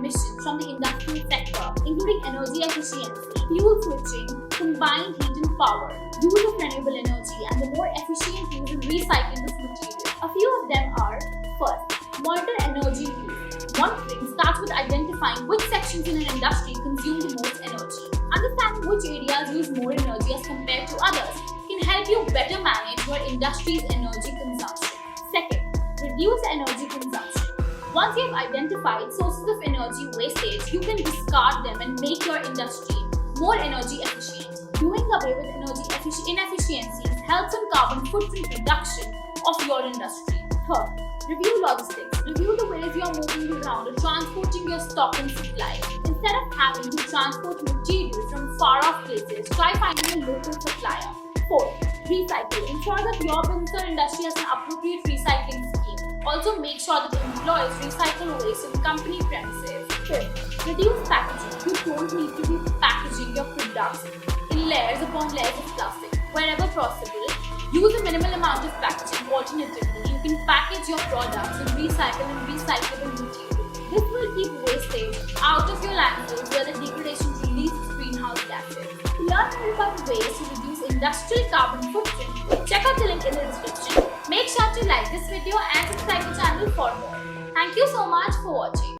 emissions from the industrial sector, including energy efficiency, fuel switching, combined heat and power, use of renewable energy, and the more efficient use and recycling of materials. A few of them are: first, monitor energy use. Monitoring starts with identifying which sections in an industry consume the most energy. Understanding which areas use more energy as compared to others can help you better manage your industry's energy consumption. Second, reduce energy consumption. Once you have identified sources of energy wastage, you can discard them and make your industry more energy efficient. Doing away with energy inefficiencies helps in carbon footprint reduction of your industry. Third, review logistics. Review the ways you are moving around or transporting your stock and supply. Instead of having to transport materials from far off places, try finding a local supplier. Fourth, recycle. Ensure that your business or industry has an appropriate recycling scheme. Also, make sure that employees recycle waste in company premises. Fifth, reduce packaging. You don't need to be packaging your products in layers upon layers of plastic. Wherever possible, use a minimal amount of packaging. Alternatively, you can package your products in recyclable materials. This will keep wastage out of your landfills where the degradation releases greenhouse gases. To learn more about ways to reduce industrial carbon footprint, check out the link in the description. Make sure to like this video and subscribe to the channel for more. Thank you so much for watching.